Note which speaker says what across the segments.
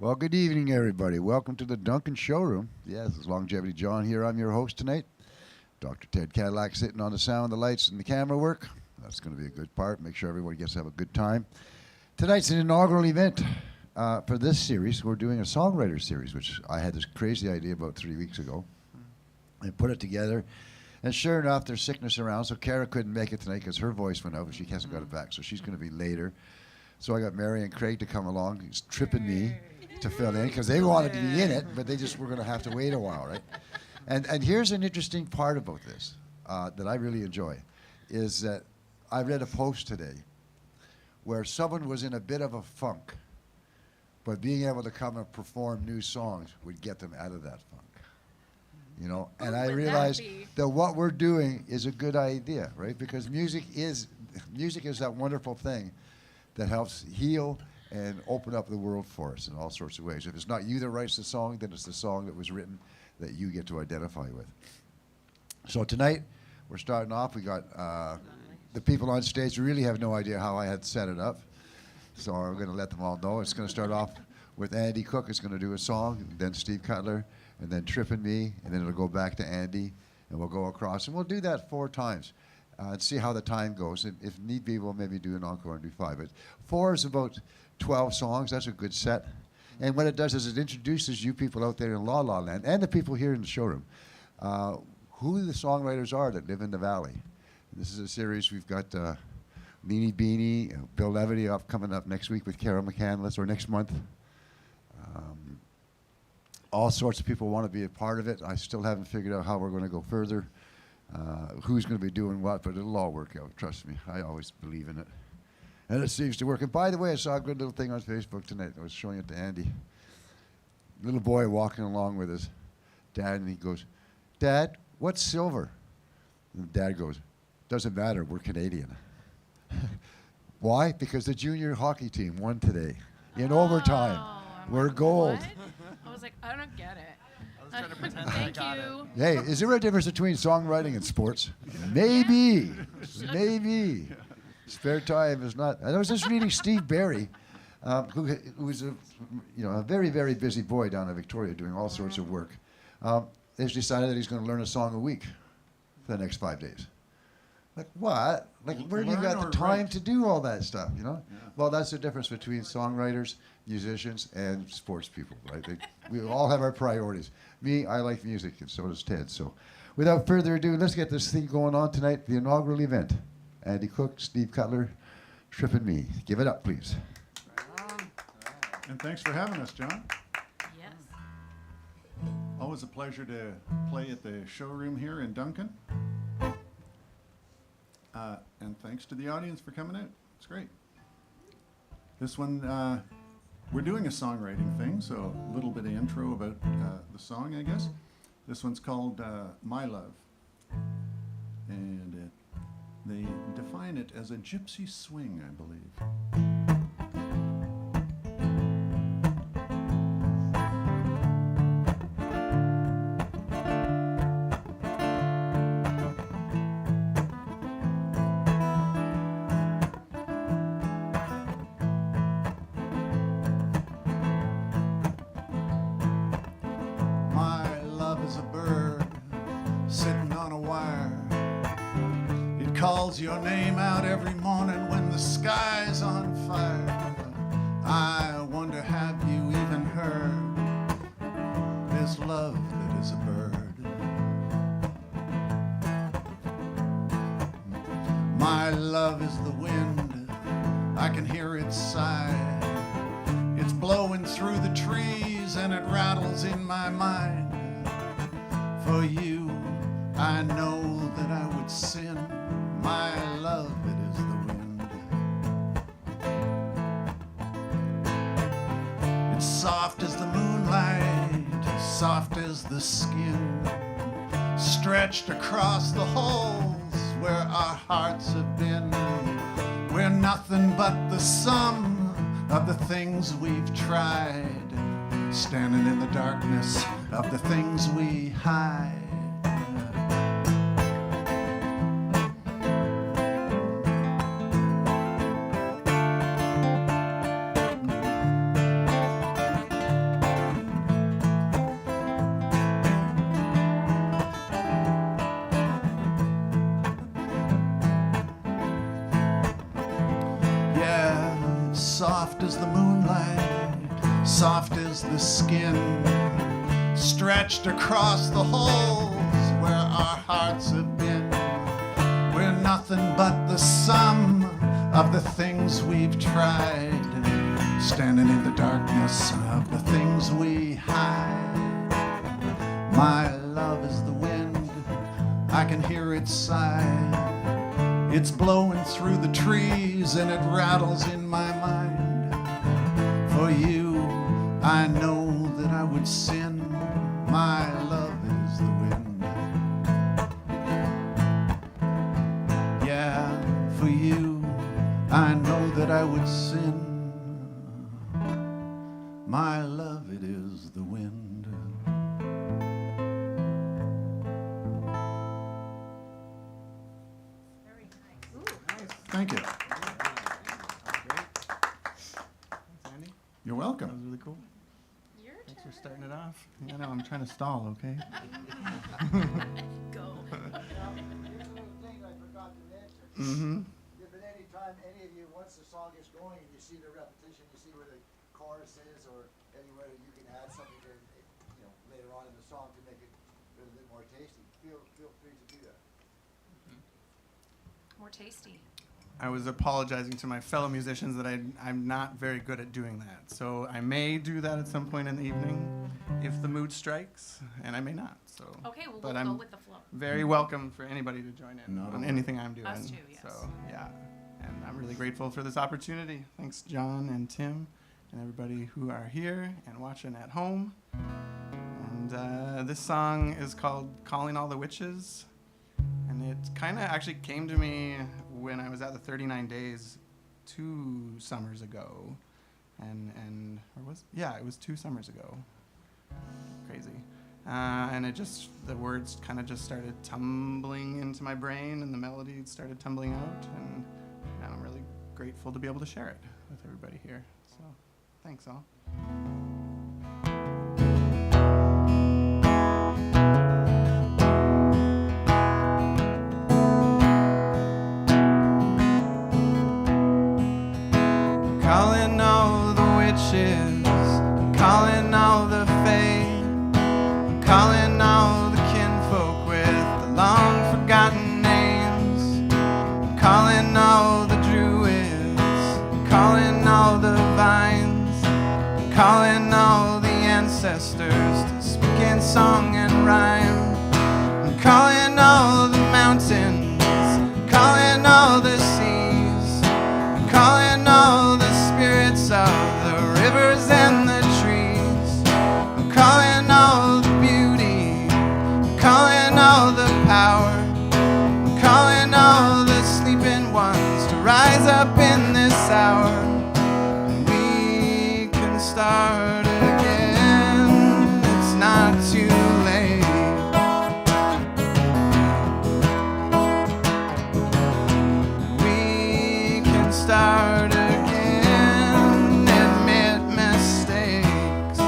Speaker 1: Well, good evening, everybody. Welcome to the Duncan Showroom. Yes, it's Longevity John here. I'm your host tonight. Dr. Ted Cadillac sitting on the sound, the lights, and the camera work. That's going to be a good part. Make sure everybody gets to have a good time. Tonight's an inaugural event for this series. We're doing a Songwriters series, which I had this crazy idea about 3 weeks ago. I put it together. And sure enough, there's sickness around, so Kara couldn't make it tonight because her voice went out, but she hasn't got it back, so she's going to be later. So I got Mary and Craig to come along. He's tripping me to fill in because they wanted to be in it, but they just were going to have to wait a while, right? And here's an interesting part about this that I really enjoy, is that I read a post today where someone was in a bit of a funk, but being able to come and perform new songs would get them out of that funk. You know, and I realized that what we're doing is a good idea, right? Because music is that wonderful thing that helps heal and open up the world for us in all sorts of ways. If it's not you that writes the song, then it's the song that was written that you get to identify with. So tonight, we're starting off. We got the people on stage really have no idea how I had set it up. So I'm going to let them all know. It's going to start off with Andy Cooke is going to do a song, and then Steve Cutler, and then Trip and me, and then it'll go back to Andy, and we'll go across. And we'll do that 4 times and see how the time goes. And if need be, we'll maybe do an encore and do 5. But 4 is about 12 songs. That's a good set. And what it does is it introduces you people out there in La La Land and the people here in the showroom who the songwriters are that live in the valley. This is a series. We've got Leanie Beanie, Bill Levity coming up next week with Carol McCandless, or next month. All sorts of people want to be a part of it. I still haven't figured out how we're going to go further, who's going to be doing what, but it'll all work out. Trust me. I always believe in it. And it seems to work. And by the way, I saw a good little thing on Facebook tonight. I was showing it to Andy. Little boy walking along with his dad, and he goes, "Dad, what's silver?" And Dad goes, "Doesn't matter, we're Canadian." Why? Because the junior hockey team won today in overtime. We're gold.
Speaker 2: What? I was like, I don't get it.
Speaker 3: I was trying to pretend
Speaker 2: Thank
Speaker 3: I got
Speaker 2: you.
Speaker 1: Hey, is there a difference between songwriting and sports? Maybe. Maybe. Spare time is not. I was just reading Steve Barry, who was a very, very busy boy down in Victoria doing all sorts of work. He's decided that he's going to learn a song a week for the next 5 days. Like what? Like where do you got the time to do all that stuff, you know? Yeah. Well, that's the difference between songwriters, musicians, and sports people, right? We all have our priorities. Me, I like music, and so does Ted. So without further ado, let's get this thing going on tonight, the inaugural event. Andy Cooke, Steve Cutler, Trip and me. Give it up, please.
Speaker 4: And thanks for having us, John.
Speaker 2: Yes.
Speaker 4: Always a pleasure to play at the showroom here in Duncan. And thanks to the audience for coming out. It's great. This one, we're doing a songwriting thing, so a little bit of intro about the song, I guess. This one's called My Love. And they define it as a gypsy swing, I believe. My love is a bird sitting on a wire. It calls your name out every morning when the sky's on fire. I wonder, have you even heard this love that is a bird? My love is the wind, I can hear its sigh. It's blowing through the trees and it rattles in my mind. For you, I know that I would sin. My love, it is the wind. It's soft as the moonlight, soft as the skin, stretched across the holes where our hearts have been. We're nothing but the sum of the things we've tried, standing in the darkness of the things we hide. soft as the moonlight, soft as the skin, stretched across the holes where our hearts have been. We're nothing but the sum of the things we've tried, standing in the darkness of the things we hide. My love is the wind, I can hear it sigh. It's blowing through the trees and it rattles in my mind. For you, I know that I would sin. My love is the wind. Yeah, for you, I know that I would sin. My love, it is the wind. Thank you.
Speaker 3: Thanks, Andy.
Speaker 4: You're
Speaker 3: That
Speaker 4: welcome.
Speaker 3: was really cool.
Speaker 2: Your
Speaker 3: Thanks for
Speaker 2: turn.
Speaker 3: starting it off. Yeah, no, I'm trying to stall, okay?
Speaker 2: Go.
Speaker 3: Mm-hmm.
Speaker 1: If at any time any of you, once the song is going and you see the repetition, you see where the chorus is, or anywhere you can add something to, later on in the song to make it a little bit more tasty, feel free to do that.
Speaker 2: More tasty.
Speaker 3: I was apologizing to my fellow musicians that I'm not very good at doing that. So I may do that at some point in the evening if the mood strikes, and I may not. So,
Speaker 2: Okay, well,
Speaker 3: but
Speaker 2: we'll go
Speaker 3: I'm
Speaker 2: with the flow.
Speaker 3: very welcome for anybody to join in
Speaker 4: Not a
Speaker 3: on
Speaker 4: worry.
Speaker 3: anything I'm doing.
Speaker 2: Us too, yes.
Speaker 3: So, yeah. And I'm really grateful for this opportunity. Thanks, John and Tim, and everybody who are here and watching at home. And this song is called Calling All the Witches. And it kind of actually came to me when I was at the 39 Days 2 summers ago. It was 2 summers ago. Crazy. And the words kind of just started tumbling into my brain, and the melody started tumbling out. And I'm really grateful to be able to share it with everybody here. So thanks all. Calling all the witches, calling all the fae, calling all the kinfolk with the long forgotten names, calling all the druids, calling all the vines, calling all the ancestors to speak in song and rhyme, calling all the mountains, calling all the seas, calling all the spirits of the rivers and the trees. I'm calling all the beauty, I'm calling all the power, I'm calling all the sleeping ones to rise up in this hour. And we can start again, it's not too late. We can start again, admit mistakes.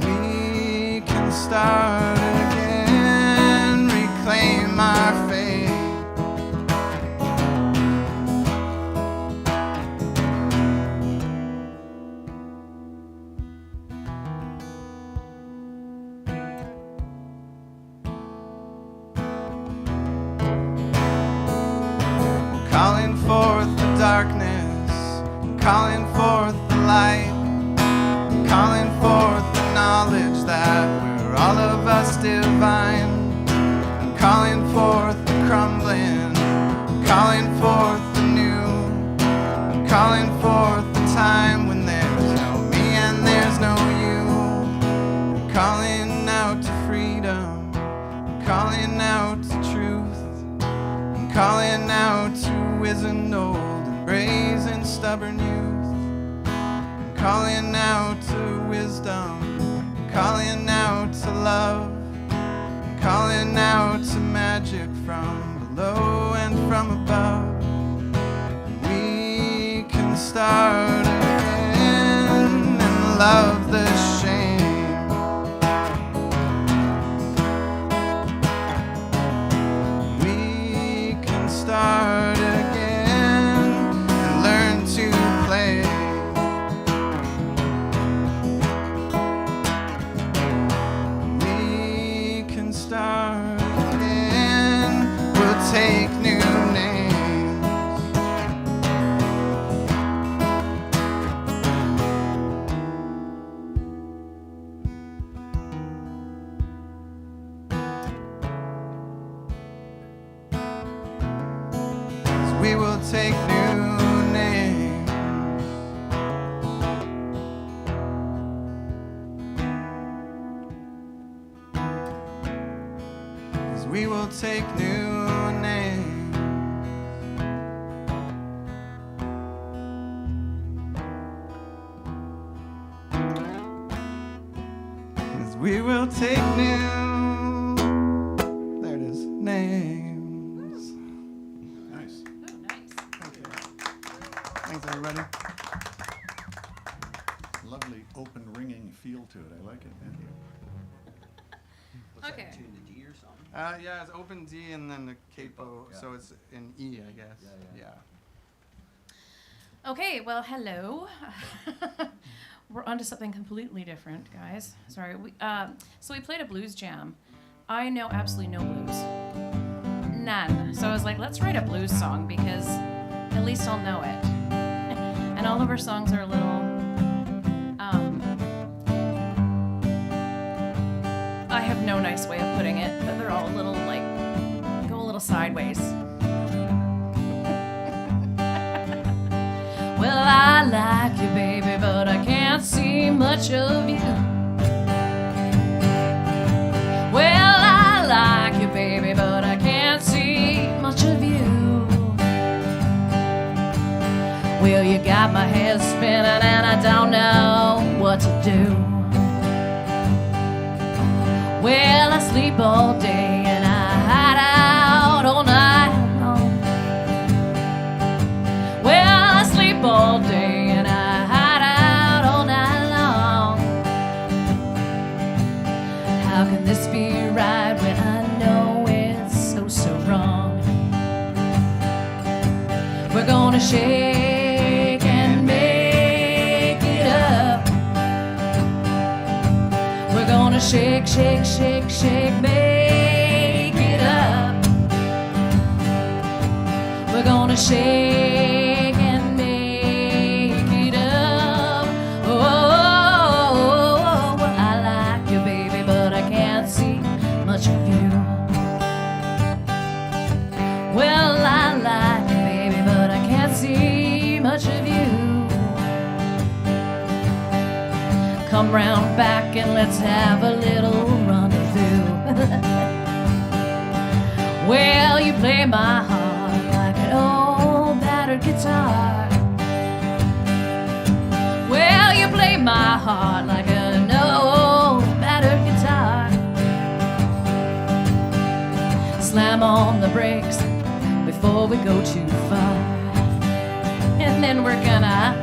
Speaker 3: We can start again, reclaim our faith. Calling forth the darkness, calling forth the light, calling forth the knowledge that we're all of us divine, calling forth the crumbling, calling forth the new, calling forth the time when there's no me and there's no you, calling out to freedom, calling out to truth, calling out to wizened old and brazen stubborn youth, calling out to wisdom, calling out to love, calling out to magic from below and from above. We can start again and love the shame. We can start take new names. 'Cause we will take new names. 'Cause we will take new, there it is, names.
Speaker 4: Nice.
Speaker 2: Oh, nice.
Speaker 3: Thanks, everybody.
Speaker 4: Lovely open ringing feel to it. I like it. Yeah.
Speaker 2: Okay.
Speaker 5: Tune to D or something?
Speaker 3: Yeah, it's open D and then the capo, so it's in E, I guess. Yeah.
Speaker 2: Okay, well, hello. We're on to something completely different, guys. Sorry. So we played a blues jam. I know absolutely no blues. None. So I was like, let's write a blues song because at least I'll know it. And all of our songs are a little, I have no nice way of putting it, but they're all a little, like, go a little sideways. Well, I like you, baby, but I can't see much of you. Well, I like you, baby, but I can't see much of you. Well, you got my head spinning and I don't know what to do. Well, I sleep all day and I hide out all night long. Well, I sleep all day and I hide out all night long. How can this be right when I know it's so, so wrong? We're gonna shake and make it up. We're gonna shake, shake, shake, shake, make it up. We're gonna shake and make it up. Oh, well, I like you, baby, but I can't see much of you. Well, I like you, baby, but I can't see much of you. Come round back and let's have a little rendezvous. Well, you play my heart like an old battered guitar. Well, you play my heart like an old battered guitar. Slam on the brakes before we go too far. And then we're gonna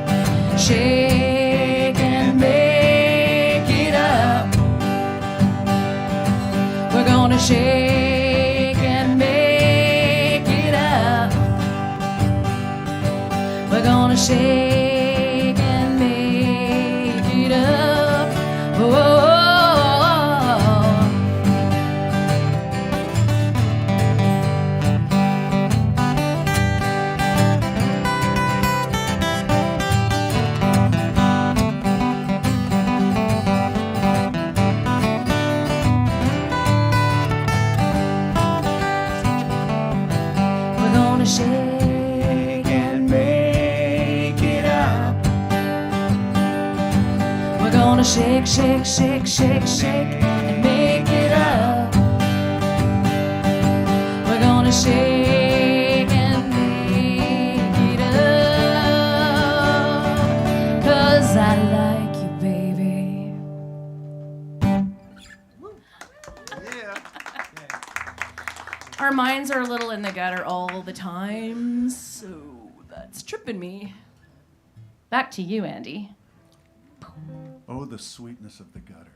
Speaker 2: shake and make it up. We're gonna shake and make it up. We're gonna shake and make it up. Oh. Shake and make it up. We're gonna shake, shake, shake, shake, shake and make it up. We're gonna shake and make it up. 'Cause I like you, baby.
Speaker 3: Yeah.
Speaker 2: Our minds are a little in the gutter all the time, so that's tripping me. Back to you, Andy.
Speaker 4: Oh, the sweetness of the gutter.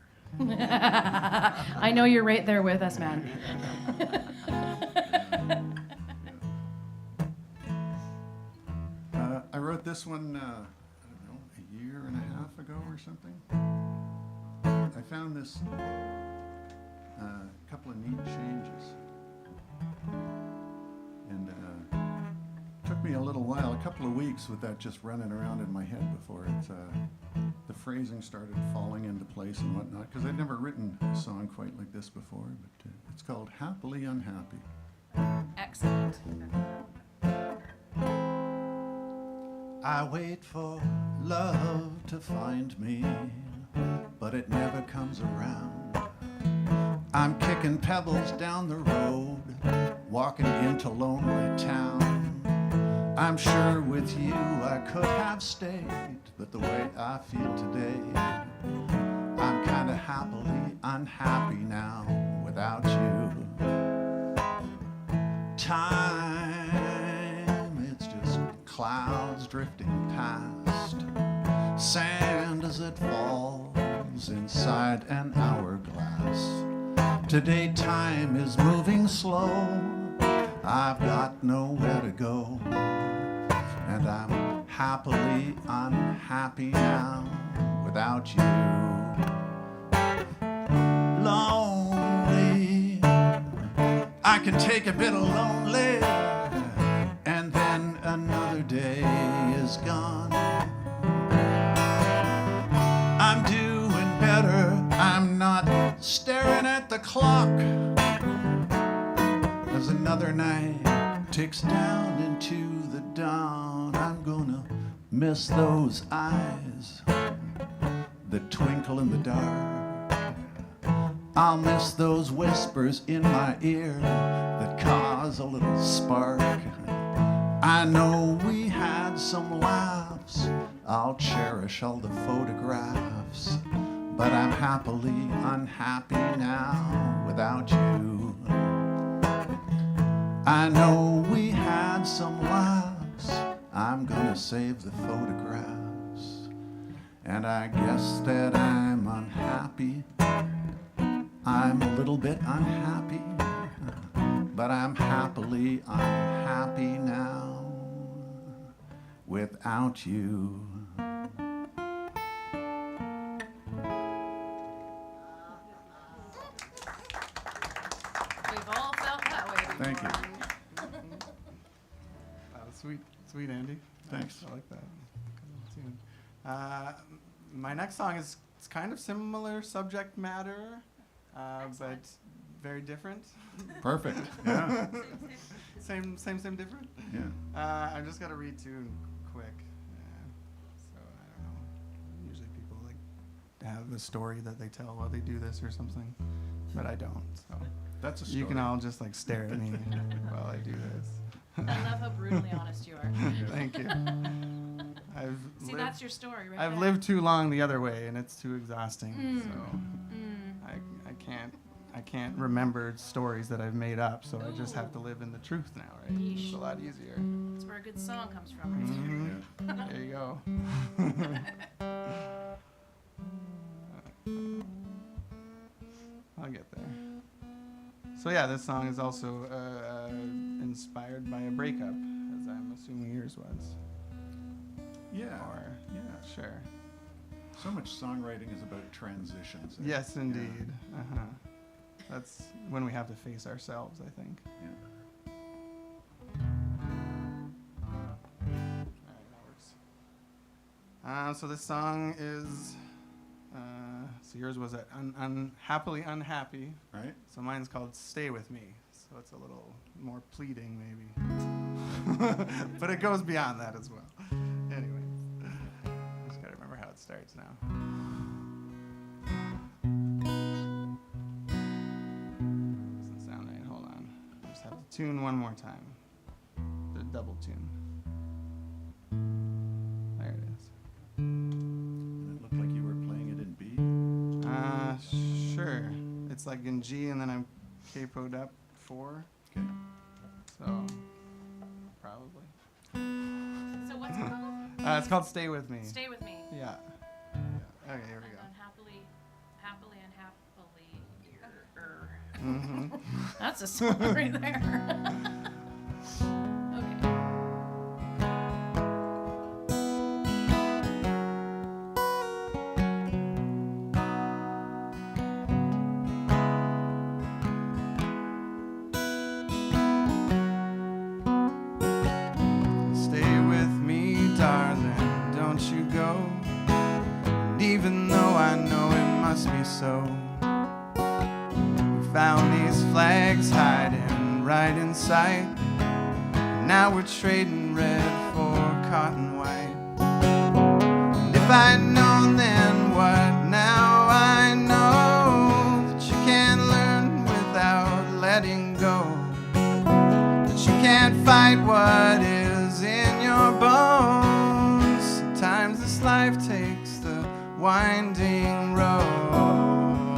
Speaker 2: I know you're right there with us, man.
Speaker 4: I wrote this one, I don't know, a year and a half ago or something. I found this couple of neat changes. And took me a little while, a couple of weeks with that just running around in my head before the phrasing started falling into place and whatnot, because I'd never written a song quite like this before, but it's called Happily Unhappy.
Speaker 2: Excellent.
Speaker 4: I wait for love to find me, but it never comes around. I'm kicking pebbles down the road, walking into lonely town. I'm sure with you I could have stayed, but the way I feel today, I'm kinda happily unhappy now without you. Time, it's just clouds drifting past, sand as it falls inside an hourglass. Today time is moving slow, I've got nowhere to go, and I'm happily unhappy now without you. Lonely, I can take a bit of lonely, and then another day is gone. I'm doing better, I'm not staring at the clock as another night ticks down into the dawn. I'm gonna miss those eyes that twinkle in the dark. I'll miss those whispers in my ear that cause a little spark. I know we had some laughs, I'll cherish all the photographs, but I'm happily unhappy now without you. I know we had some laughs, I'm gonna save the photographs, and I guess that I'm unhappy. I'm a little bit unhappy, but I'm happily unhappy now without you.
Speaker 2: We've all felt that way before.
Speaker 4: Thank you.
Speaker 3: Sweet, Andy.
Speaker 4: Thanks.
Speaker 3: I like that. Good tune. My next song is it's kind of similar subject matter, but very different.
Speaker 4: Perfect. Yeah.
Speaker 3: Same, different.
Speaker 4: Yeah.
Speaker 3: I just got to read tune quick. So I don't know. Usually people like have a story that they tell while they do this or something, but I don't. So
Speaker 4: That's a story.
Speaker 3: you can all just like stare at me while I do this.
Speaker 2: I love how brutally honest you are.
Speaker 3: Thank you.
Speaker 2: See, that's your story, right?
Speaker 3: I've
Speaker 2: there.
Speaker 3: lived too long the other way, and it's too exhausting.
Speaker 2: Mm.
Speaker 3: So I can't remember stories that I've made up. So I just have to live in the truth now, right?
Speaker 2: Yeesh.
Speaker 3: It's a lot easier.
Speaker 2: That's where a good song comes from, right there.
Speaker 3: Mhm. There you go. I'll get there. So yeah, this song is also inspired by a breakup, as I'm assuming yours was.
Speaker 4: Yeah.
Speaker 3: Or
Speaker 4: Yeah.
Speaker 3: sure.
Speaker 4: So much songwriting is about transitions.
Speaker 3: Yes, indeed. Uh-huh. That's when we have to face ourselves, I think.
Speaker 4: Yeah.
Speaker 3: All right, that works. So this song is, so yours was Happily Unhappy.
Speaker 4: Right?
Speaker 3: So mine's called Stay With Me. So it's a little more pleading, maybe. But it goes beyond that as well. Anyway, just gotta remember how it starts now. Doesn't sound right. Hold on. I just have to tune one more time. The double tune. There it is.
Speaker 4: And it looked like you were playing it in B.
Speaker 3: Sure. It's like in G, and then I'm capoed up 4.
Speaker 4: Okay.
Speaker 3: So probably.
Speaker 2: So what's it called?
Speaker 3: It's called Stay With Me.
Speaker 2: Stay With Me.
Speaker 3: Yeah. Okay, here we go.
Speaker 2: Happily unhappily.
Speaker 3: Mm-hmm.
Speaker 2: That's a song right there. Okay.
Speaker 3: Stay with me, darling, don't you go. And even though I know it must be so, we found these flags hiding right in sight. Now we're trading red for cotton white. I'd known then what now I know, that you can't learn without letting go, that you can't fight what is in your bones. Sometimes this life takes the winding road,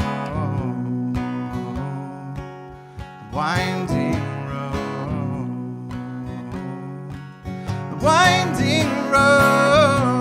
Speaker 3: the winding road, the winding road.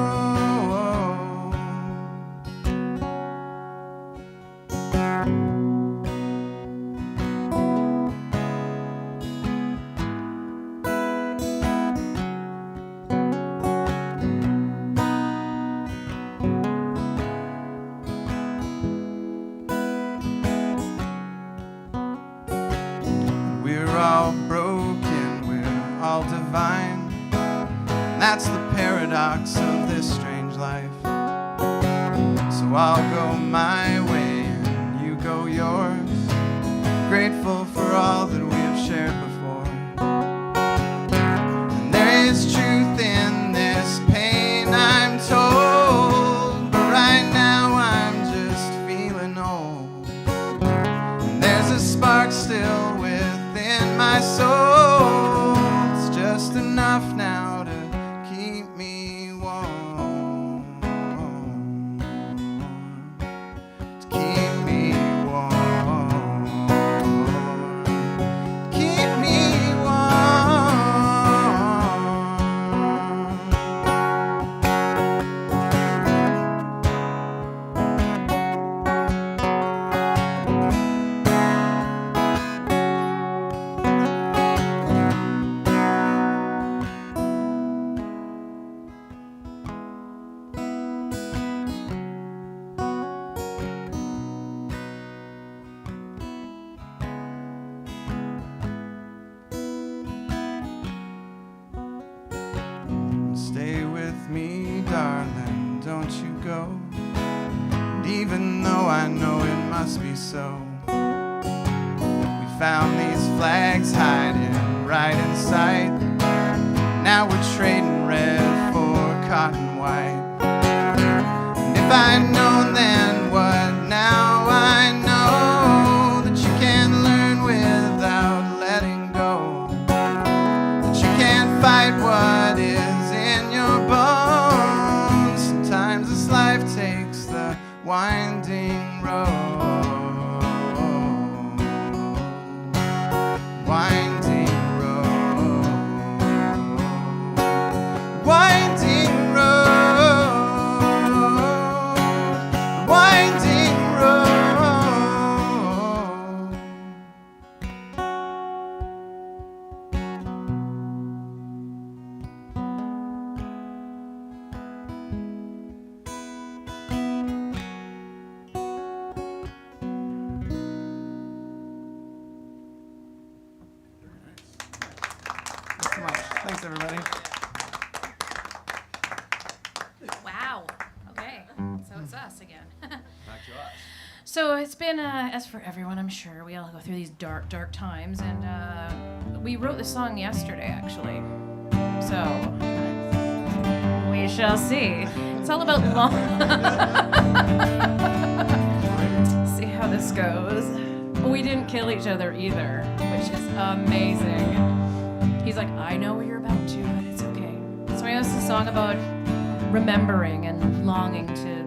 Speaker 3: We're all broken, we're all divine. And that's the paradox of this strange life. So I'll go my way and you go yours, grateful for all that we have shared before. And there is truth in this pain, I'm told, but right now I'm just feeling old. And there's a spark still within my soul, it's just enough now to keep me warm, to keep me warm, keep me warm. Stay with me, darling, don't you go. And even though I know it must be so, we found these flags hiding right in sight. Now we're trading red for cotton white. And if I'd known then what now I know, that you can't learn without letting go, that you can't fight what is in your bones. Sometimes this life takes the winding road, winding road, winding road, winding road. Thanks so much. Thanks, everybody.
Speaker 2: Wow. Okay. So it's us again. So it's been, as for everyone, I'm sure, we all go through these dark, dark times, and we wrote this song yesterday, actually. So we shall see. It's all about long. See how this goes. We didn't kill each other either, which is amazing. He's like, I know what you're about to, but it's okay. So I know it's a song about remembering and longing to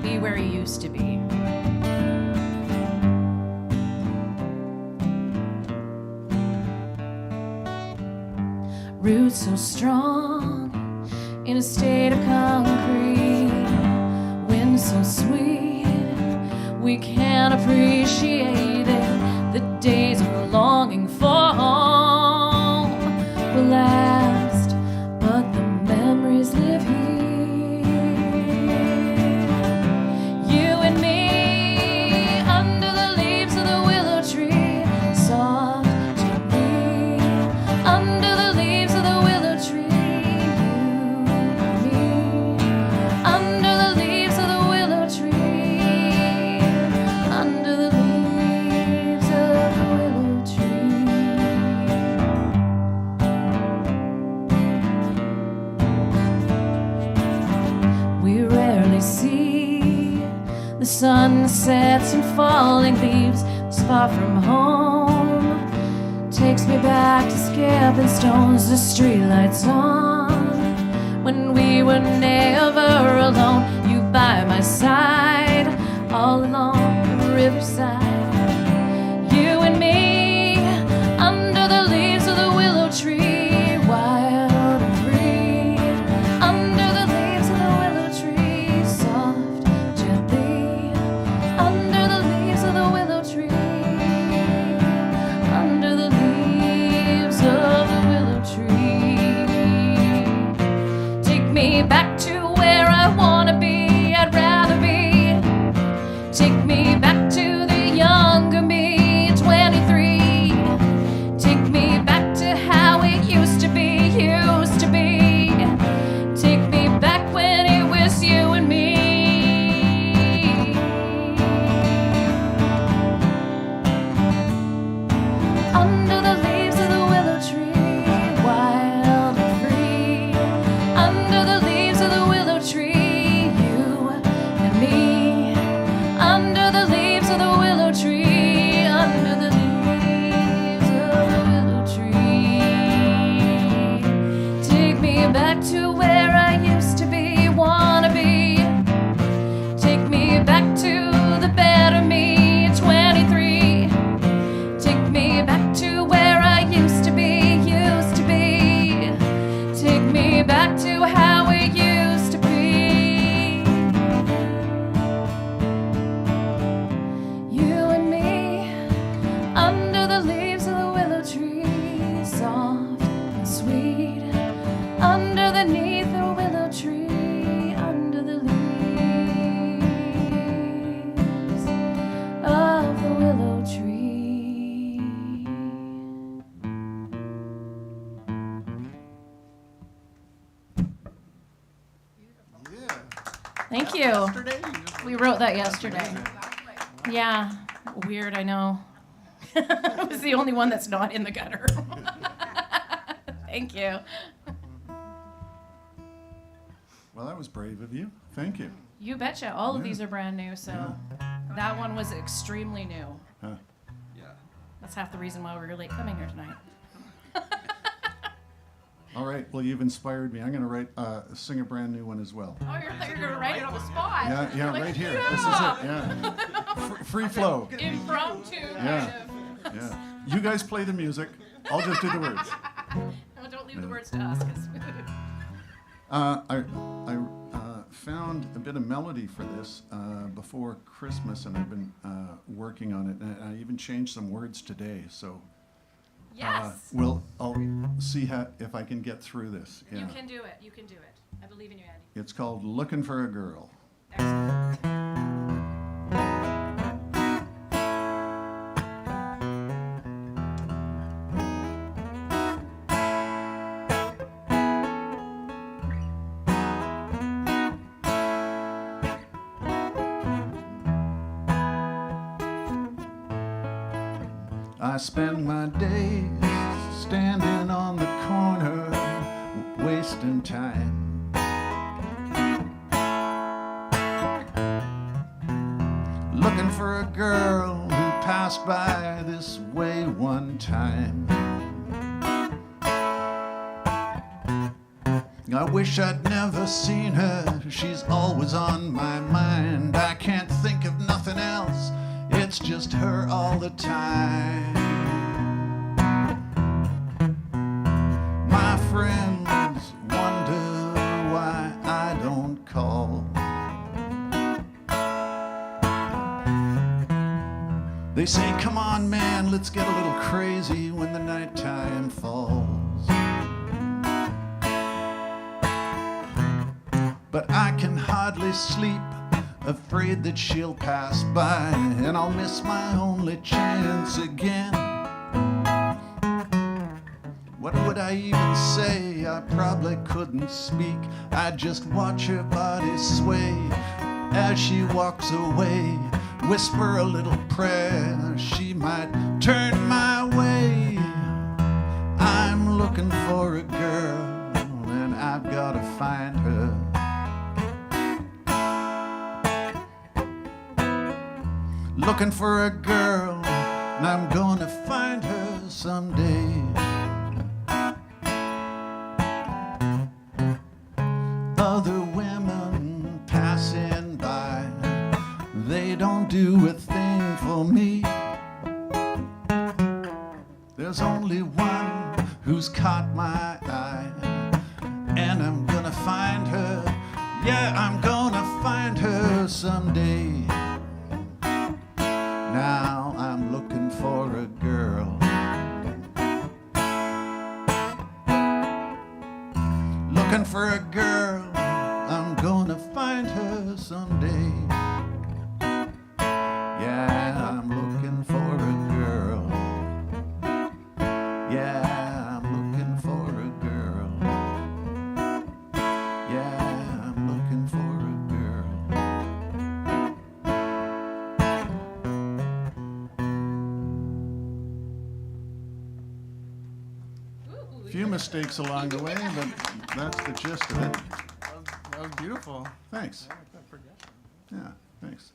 Speaker 2: be where you used to be. Roots so strong in a state of concrete, wind so sweet we can't appreciate it. The days we're longing for will last, but the memories live here. You and me under the leaves of the willow tree, soft gently under the leaves of the willow tree. You and me under the leaves of the willow tree, under the leaves of the willow tree. sunsets and falling leaves, was far from home. Takes me back to skipping stones, the streetlights on. When we were never alone, you by my side, all along the riverside. You and me, under the leaves of the willow tree, wild and free. Under the leaves of the willow tree, soft, gently. Under the leaves of the willow tree, under the leaves of the willow tree. Take me back to where I wanna be, I'd rather be. Take me back to the younger me, 23. Take me back to how it used to be, used to be. Take me back when it was you and me. Under the leaves of the willow tree, wild and free. Under the leaves of the willow tree, you and me. Under the leaves of the willow tree, under the leaves of the willow tree. Take me back to where I used to be, wanna be. Take me back to the better me, 23. Take me back to where I used to be, used to be. Take me back to how it used to be. You and me, under the leaves of the willow tree, soft and sweet. Underneath the willow tree, under the leaves of the willow tree. Thank you. We wrote that yesterday. Yeah, weird, I know. It was the only one that's not in the gutter. Thank you.
Speaker 4: Well, that was brave of you. Thank you.
Speaker 2: You betcha. All of
Speaker 4: Yeah.
Speaker 2: these are brand new, so that one was extremely new.
Speaker 4: Huh.
Speaker 2: That's half the reason why we were late coming here tonight.
Speaker 4: All right. Well, you've inspired me. I'm going to sing a brand new one as well.
Speaker 2: Oh, you're going to write it on the spot?
Speaker 4: Yeah,
Speaker 2: Like,
Speaker 4: right here.
Speaker 2: yeah.
Speaker 4: This is it. Yeah. Free flow.
Speaker 2: Impromptu,
Speaker 4: Yeah.
Speaker 2: kind of.
Speaker 4: Yeah. You guys play the music. I'll just do the words.
Speaker 2: No, don't leave the words to us. 'Cause
Speaker 4: I found a bit of melody for this before Christmas, and I've been working on it. And I even changed some words today. So
Speaker 2: yes.
Speaker 4: I'll see if I can get through this. Yeah.
Speaker 2: You can do it. You can do it. I believe in you, Andy.
Speaker 4: It's called "Looking for a Girl."
Speaker 2: Excellent.
Speaker 4: I spend my days standing on the corner, wasting time. Looking for a girl who passed by this way one time. I wish I'd never seen her, she's always on my mind. I can't think of nothing else, it's just her all the time. My friends wonder why I don't call. They say, come on man, let's get a little crazy when the nighttime falls. But I can hardly sleep, afraid that she'll pass by and I'll miss my only chance again. What would I even say? I probably couldn't speak. I'd just watch her body sway as she walks away. Whisper a little prayer, she might turn my way. I'm looking for a girl and I've gotta find her. looking for a girl, and I'm gonna find her someday. Other women passing by, they don't do a thing for me. There's only one who's caught my eye, and I'm gonna find her. Yeah, I'm gonna find her someday. Now I'm looking for a girl, looking for a girl. I'm gonna find her someday. Yeah, I'm looking for a girl. Yeah, I'm looking for a girl. Yeah, I'm looking for a girl. Few mistakes along the way, but that's the gist of it.
Speaker 3: That was beautiful.
Speaker 4: Thanks.
Speaker 3: I like that progression.
Speaker 4: Yeah, thanks.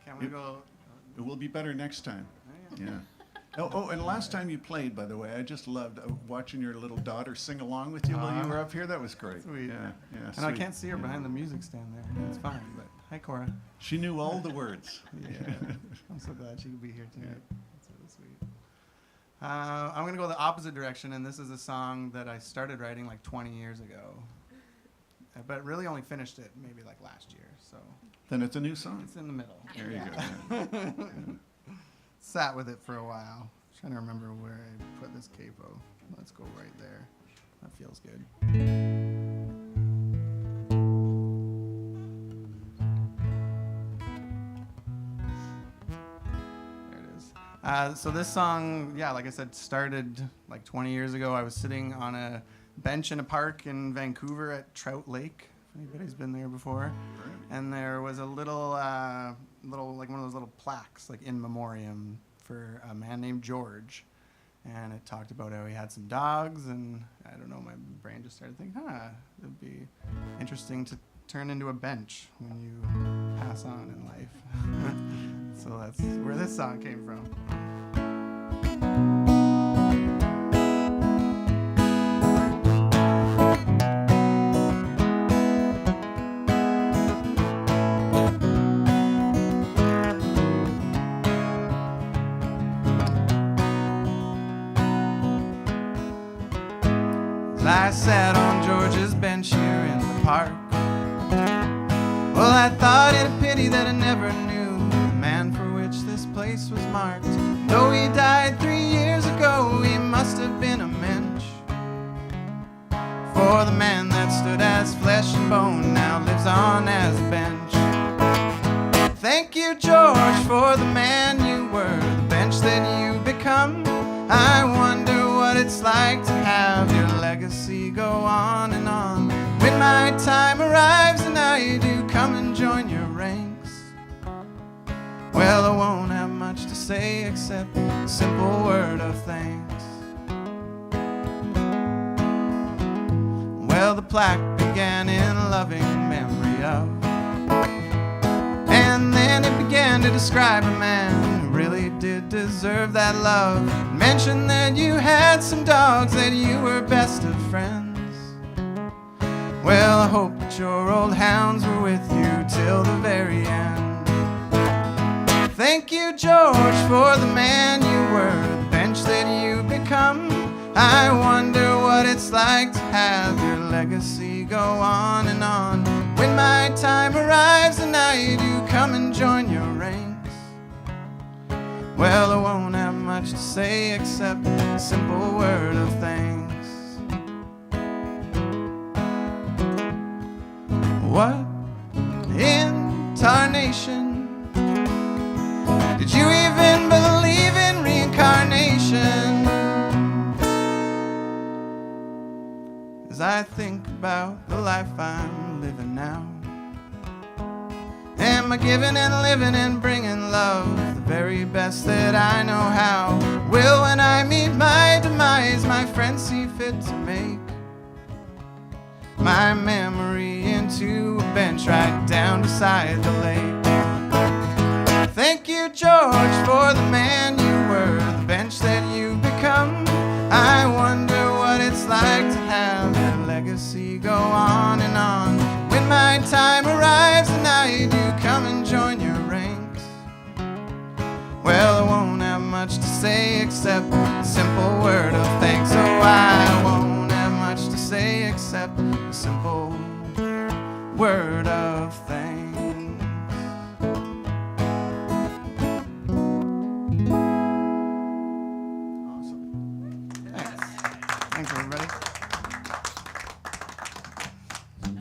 Speaker 3: Can we go?
Speaker 4: It will be better next time. Yeah. Oh, and last time you played, by the way, I just loved watching your little daughter sing along with you while you were up here. That was great.
Speaker 3: Sweet.
Speaker 4: Yeah, yeah.
Speaker 3: And I
Speaker 4: sweet.
Speaker 3: can't see her behind the music stand there. It's fine, but hi, Cora.
Speaker 4: She knew all the words.
Speaker 3: Yeah, I'm so glad she could be here tonight. That's really sweet. I'm gonna go the opposite direction, and this is a song that I started writing like 20 years ago, but really only finished it maybe like last year. So
Speaker 4: Then it's a new song.
Speaker 3: it's in the middle.
Speaker 4: There you go.
Speaker 3: Sat with it for a while. Trying to remember where I put this capo. Let's go right there. That feels good. There it is. So this song, yeah, like I said, started like 20 years ago. I was sitting on a bench in a park in Vancouver at Trout Lake. If anybody's been there before. And there was a little, like one of those little plaques, like in memoriam for a man named George. And it talked about how he had some dogs, and I don't know, my brain just started thinking, it'd be interesting to turn into a bench when you pass on in life. So that's where this song came from. I sat on George's bench here in the park. Well, I thought it a pity that I never knew the man for which this place was marked. Though he died 3 years ago, he must have been a mensch. For the man that stood as flesh and bone now lives on as a bench. Thank you, George, for the man you were, the bench that you become. I wonder what it's like to have your legacy go on and on. When my time arrives and I do come and join your ranks, well, I won't have much to say except a simple word of thanks. Well, the plaque began in loving memory of, and then it began to describe a man who really did deserve that love. Mentioned that you had some dogs, that you were best of friends. Well, I hope that your old hounds were with you till the very end. Thank you, George, for the man you were, the bench that you become. I wonder what it's like to have your legacy go on and on. When my time arrives and I do come and join your ranks, well, I won't have much to say except a simple word of thanks. What in tarnation did you even believe in reincarnation? As I think about the life I'm living now, am I giving and living and bringing love, the very best that I know how? Will, when I meet my demise, my friends see fit to make my memory into a bench right down beside the lake. Thank you, George, for the man you were, the bench that you've become. I wonder what it's like to have your legacy go on and on. When my time arrives tonight, you come and join your ranks. Well, I won't have much to say except a simple word of thanks. Oh, I won't have much to say except a simple word of thanks. Thanks, everybody.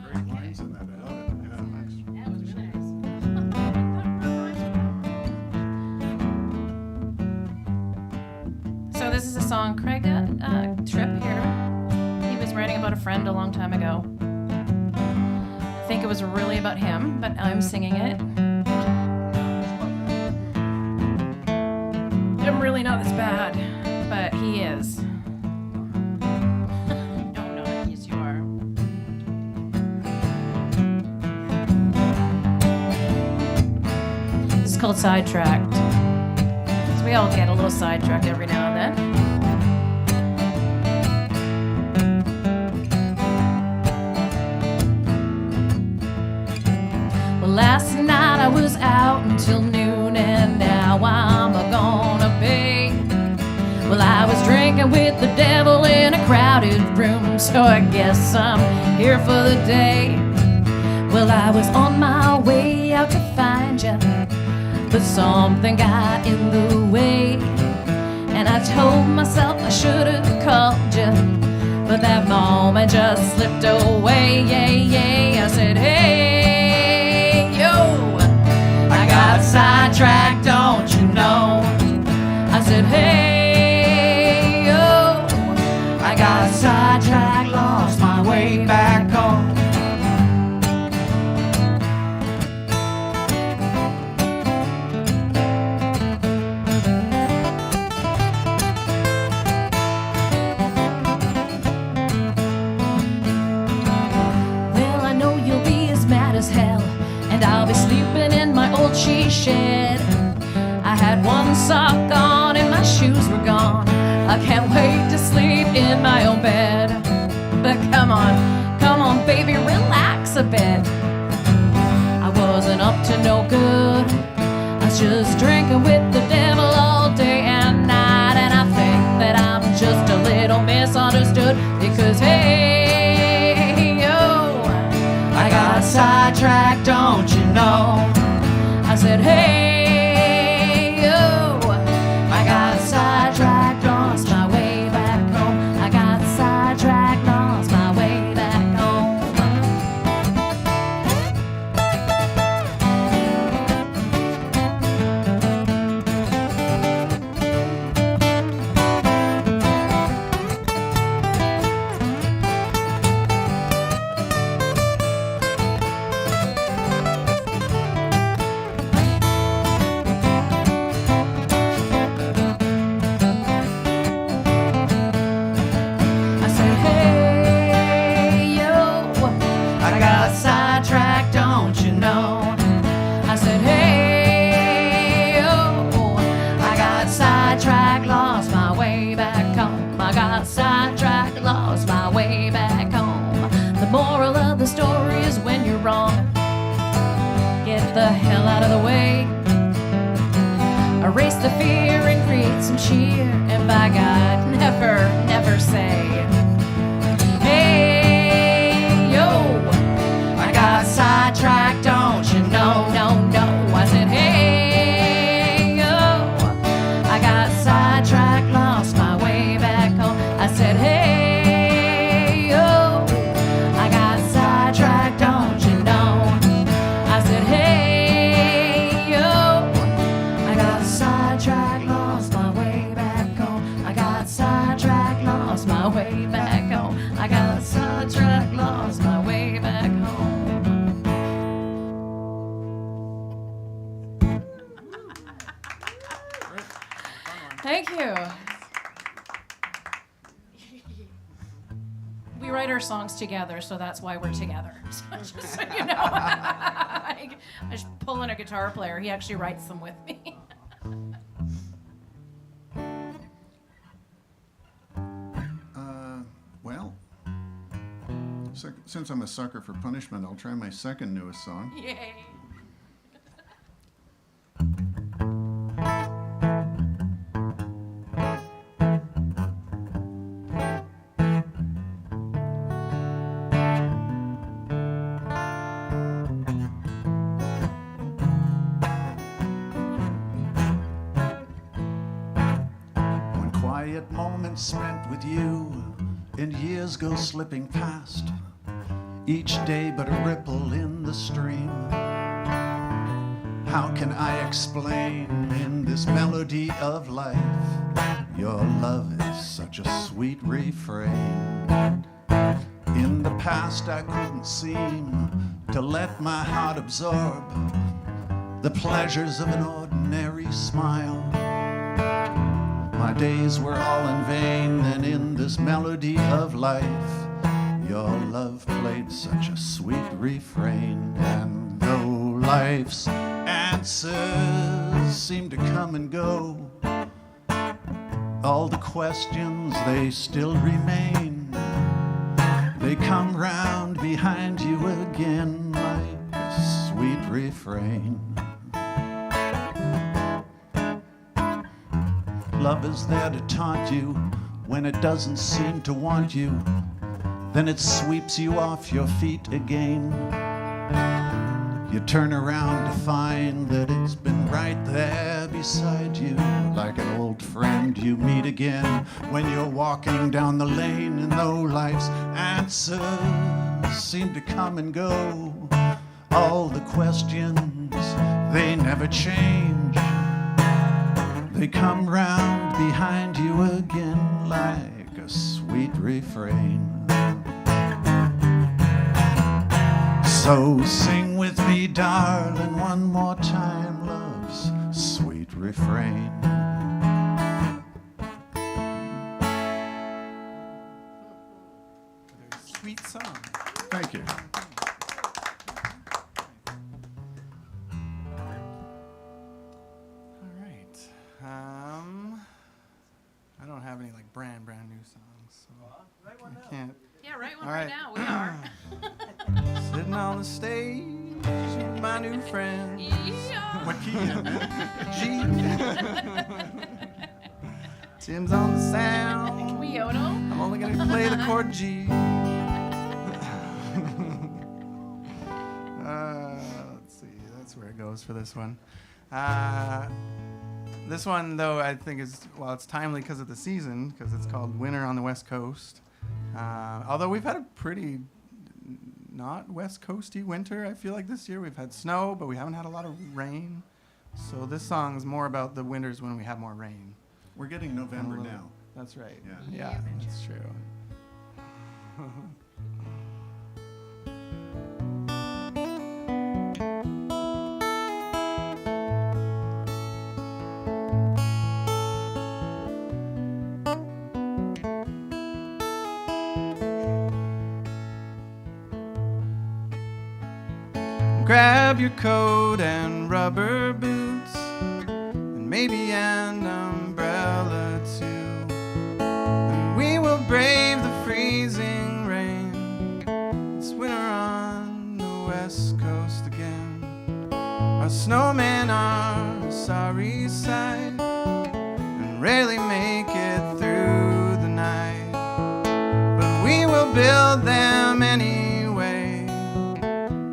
Speaker 4: Great lines in that. I love it. Yeah, thanks.
Speaker 2: That was really nice. So this is a song Craig Tripp here. He was writing about a friend a long time ago. I think it was really about him, but I'm singing it. I'm really not this bad, but he is. No, not. Yes, you are. This is called Sidetracked. So we all get a little sidetracked every now and then. Well, last night I was out until noon, and now I'm gonna be. Well, I was drinking with the devil in a crowded room, so I guess I'm here for the day. Well, I was on my way out to find you, but something got in the way. And I told myself I should have called you, but that moment just slipped away. I said, hey, yo, I got sidetracked, don't you know? I said, hey, yo, I got sidetracked, lost my way back home. As hell, and I'll be sleeping in my old she shed. I had one sock on and my shoes were gone. I can't wait to sleep in my own bed. But come on, baby, relax a bit. I wasn't up to no good. I was just drinking with the devil all day and night, and I think that I'm just a little misunderstood because hey, I got sidetracked, don't you know? I said, hey, yo, I got sidetracked, lost my way back home. I got sidetracked, lost my way back home. The hell out of the way, erase the fear and create some cheer, and by God, never say, hey, yo, I got sidetracked, don't you know? No, I said, hey, yo, I got sidetracked, lost my way back home. I said, hey, yo, I got sidetracked, don't you know? I said, hey, my way back home. I got sidetracked, lost my way back home. Thank you. We write our our songs together, so that's why we're together. So just so you know, I just pull in a guitar player. He actually writes them with me.
Speaker 4: Well, since I'm a sucker for punishment, I'll try my second newest song.
Speaker 2: Yay.
Speaker 4: When quiet moments spent with you and years go slipping past, each day but a ripple in the stream. How can I explain in this melody of life, your love is such a sweet refrain. In the past I couldn't seem to let my heart absorb the pleasures of an ordinary smile. My days were all in vain, and in this melody of life, your love played such a sweet refrain. And though life's answers seem to come and go, all the questions, they still remain. They come round behind you again like a sweet refrain. Love is there to taunt you when it doesn't seem to want you. Then it sweeps you off your feet again. You turn around to find that it's been right there beside you, like an old friend you meet again when you're walking down the lane. And though life's answers seem to come and go, all the questions, they never change. They come round behind you again like a sweet refrain. So sing with me, darling, one more time, love's sweet refrain.
Speaker 3: Sweet song.
Speaker 4: Thank you.
Speaker 3: All right. I don't have any like brand new songs, so I can't.
Speaker 2: Yeah, right one
Speaker 3: All
Speaker 2: right
Speaker 3: right.
Speaker 2: now. We are.
Speaker 3: Sitting on the stage with my new friend.
Speaker 2: Yeah.
Speaker 4: What key is it?
Speaker 3: G. Tim's on the sound.
Speaker 2: We yodel.
Speaker 3: I'm only gonna play the chord G. Let's see, that's where it goes for this one. This one, though, I think is, well, it's timely because of the season, because it's called Winter on the West Coast. Although we've had a pretty not West Coasty winter, I feel like this year. We've had snow, but we haven't had a lot of rain. So this song is more about the winters when we have more rain.
Speaker 4: We're getting November now.
Speaker 3: That's right.
Speaker 4: Yeah.
Speaker 3: Yeah, that's true. Grab your coat and rubber boots, and maybe an umbrella too. And we will brave the freezing rain. It's winter on the West Coast again. Our snowmen are a sorry sight, and rarely make it through the night. But we will build them anyway.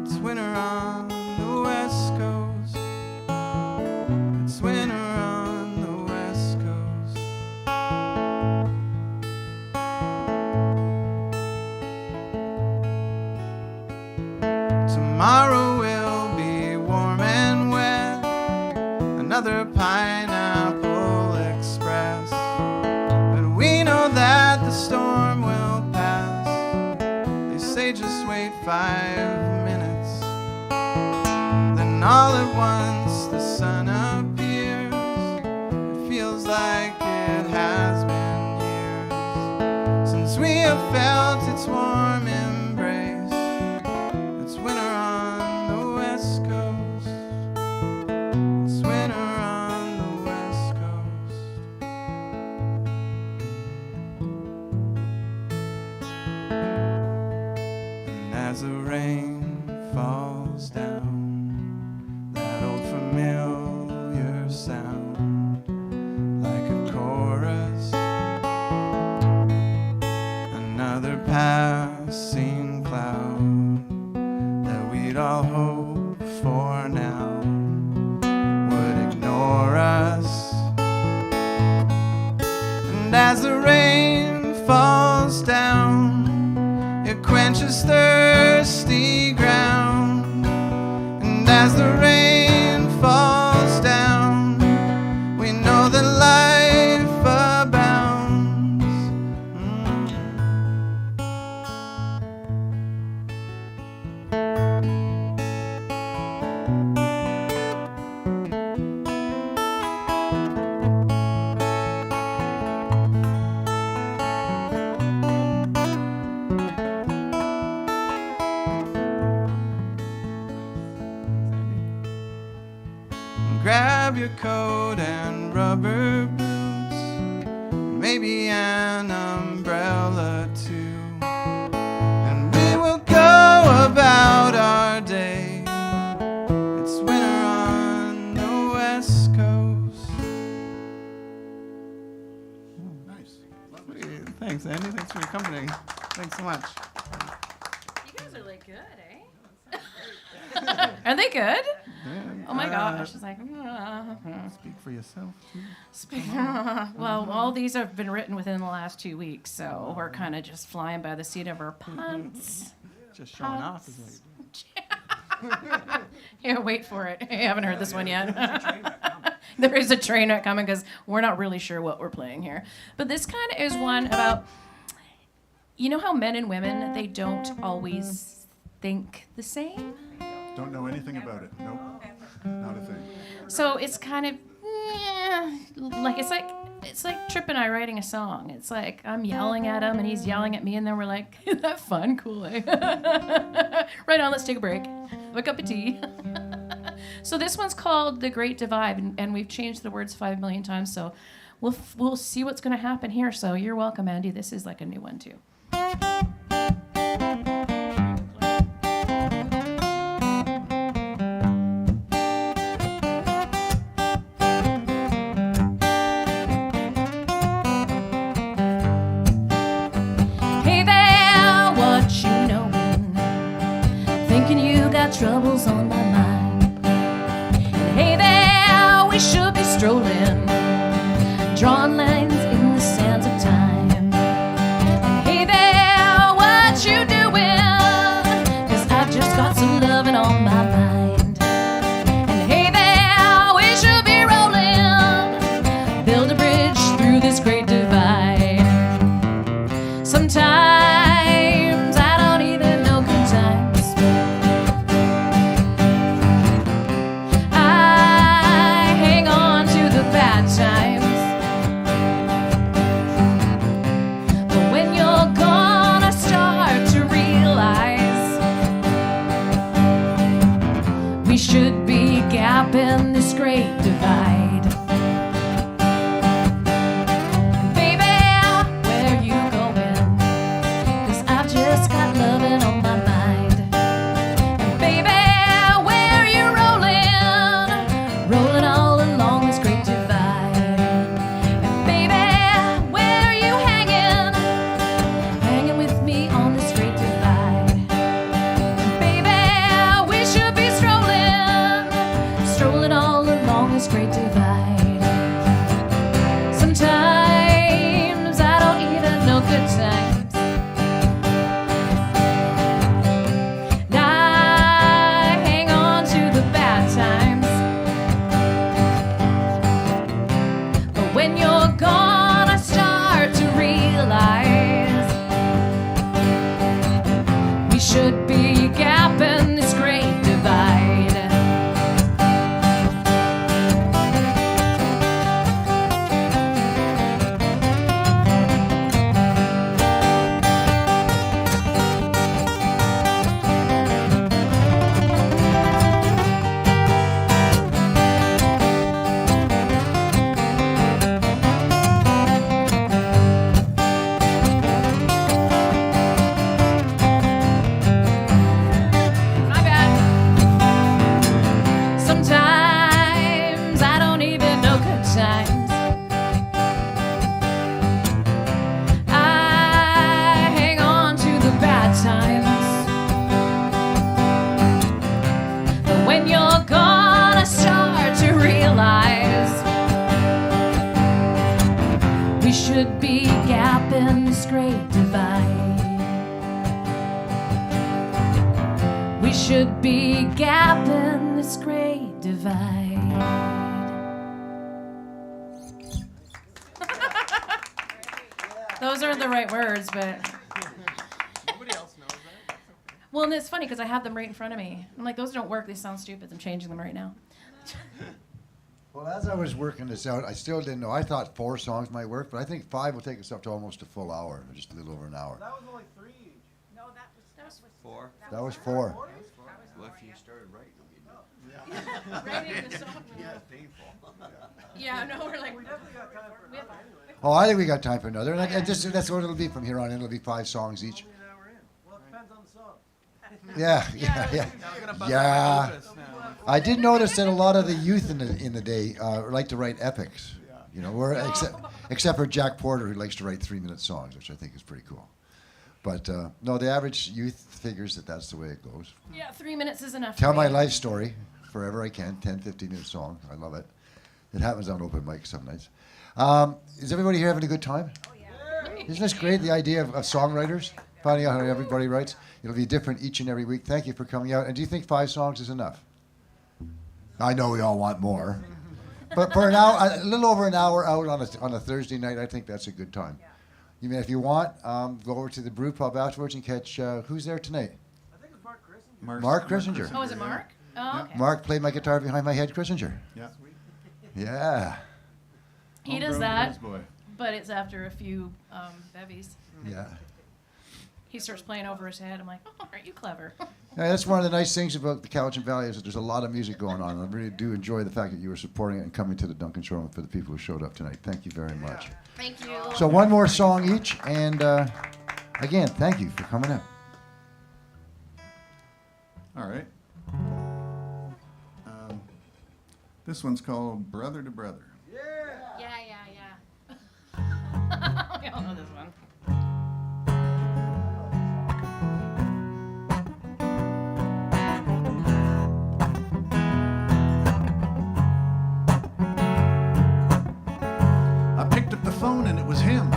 Speaker 3: It's winter on the West Coast. It's winter on the West Coast. Tomorrow will be warm and wet, another Pineapple Express. But we know that the storm will pass. They say just wait 5 minutes. Then all at once the sun appears. It feels like it has been years since we have felt its warm as the rain falls down, that old familiar sound, like a chorus, another passing cloud that we'd all hope for now would ignore us. And as the rain falls down, it quenches thirsty ground. And as the rain falls down, we know that life abounds. Grab your coat and rubber boots, maybe an umbrella too, and we will go about our day. It's winter on the West Coast.
Speaker 4: Nice. Lovely.
Speaker 3: Thanks, Andy. Thanks for accompanying. Thanks so much.
Speaker 2: You guys are like good, eh? Are they good? Oh my gosh, it's like.
Speaker 3: Speak for yourself, too.
Speaker 2: Well, all these have been written within the last 2 weeks, so we're kind of just flying by the seat of our pants.
Speaker 3: Just showing off is what you do.
Speaker 2: Here, wait for it. You haven't heard this one yet. There is a train wreck coming because we're not really sure what we're playing here. But this kind of is one about, you know how men and women, they don't always think the same?
Speaker 4: Don't know anything about it. Nope. Not a thing.
Speaker 2: So it's kind of like it's like Tripp and I writing a song. It's like I'm yelling at him and he's yelling at me, and then we're like, "Isn't that fun? Cool, eh?" Right on. Let's take a break. Have a cup of tea. So this one's called "The Great Divide," and we've changed the words 5 million times. So we'll see what's going to happen here. So you're welcome, Andy. This is like a new one too.
Speaker 5: Troubles on my mind. And hey there, we should be strolling, drawing lines in the sands of time. And hey there, what you doing? 'Cause I've just got some loving on my mind. And hey there, we should be rolling, build a bridge through this great divide. Sometimes I don't even know good times. Should be gapping this great divide. Baby, where you going? 'Cause I've just got loving on my mind. And baby, where you rolling? Rolling all along this great divide. And baby, where you hanging? Hanging with me on this great divide. And baby, we should be strolling all along this great divide. Sometimes I don't even know good times. And I hang on to the bad times. But when you're gone, I start to realize we should be gapping this great divide. great divide. We should be gapping this great divide.
Speaker 2: Those aren't the right words, but.
Speaker 3: Nobody else knows that.
Speaker 2: Well, and it's funny because I have them right in front of me. I'm like, those don't work. They sound stupid. I'm changing them right now.
Speaker 1: Well, as I was working this out, I still didn't know. I thought 4 songs might work, but I think 5 will take us up to almost a full hour, or just a little over an hour.
Speaker 3: That was only 3 each.
Speaker 6: No, that was
Speaker 7: 4.
Speaker 1: That was 4.
Speaker 7: Well, if you started writing them, you'd
Speaker 2: Right in the song.
Speaker 7: it's painful.
Speaker 2: Yeah, no, we're like,
Speaker 3: We definitely got time for another anyway.
Speaker 1: Oh, I think we got time for another. And that's what it'll be from here on in. It'll be 5 songs each.
Speaker 3: Only an hour in. Well, it depends on the song.
Speaker 1: Yeah.
Speaker 3: Now we're gonna bust
Speaker 1: Yeah.
Speaker 3: out Lucas now.
Speaker 1: I did notice that a lot of the youth in the day like to write epics. You know, except for Jack Porter, who likes to write 3-minute songs, which I think is pretty cool. But no, the average youth figures that that's the way it goes.
Speaker 2: yeah, 3 minutes is enough.
Speaker 1: Tell
Speaker 2: for
Speaker 1: my
Speaker 2: me.
Speaker 1: life story forever I can. 10, 15-minute song. I love it. It happens on open mic some nights. Is everybody here having a good time? Oh, yeah. Isn't this great, the idea of songwriters? Finding out how everybody writes. It'll be different each and every week. Thank you for coming out. And do you think 5 songs is enough? I know we all want more. But for an hour, a little over an hour out on a Thursday night, I think that's a good time. You mean, if you want, go over to the brew pub afterwards and catch, who's there tonight?
Speaker 3: I think it was Mark Christian.
Speaker 1: Mark Christinger.
Speaker 2: Oh, is it Mark? Oh, okay.
Speaker 1: Mark played my guitar behind my head, Christinger.
Speaker 4: Yeah.
Speaker 1: Yeah.
Speaker 2: He does that, but it's after a few bevies.
Speaker 1: Yeah.
Speaker 2: He starts playing over his head. I'm like, oh, aren't you clever?
Speaker 1: Yeah, that's one of the nice things about the Cowichan Valley is that there's a lot of music going on. I really do enjoy the fact that you were supporting it and coming to the Duncan Showroom for the people who showed up tonight. Thank you very much.
Speaker 2: Thank you.
Speaker 1: So one more song each, and again, thank you for coming out.
Speaker 4: All right. This one's called Brother to Brother.
Speaker 2: Yeah. We all know this one.
Speaker 4: I picked up the phone and it was him.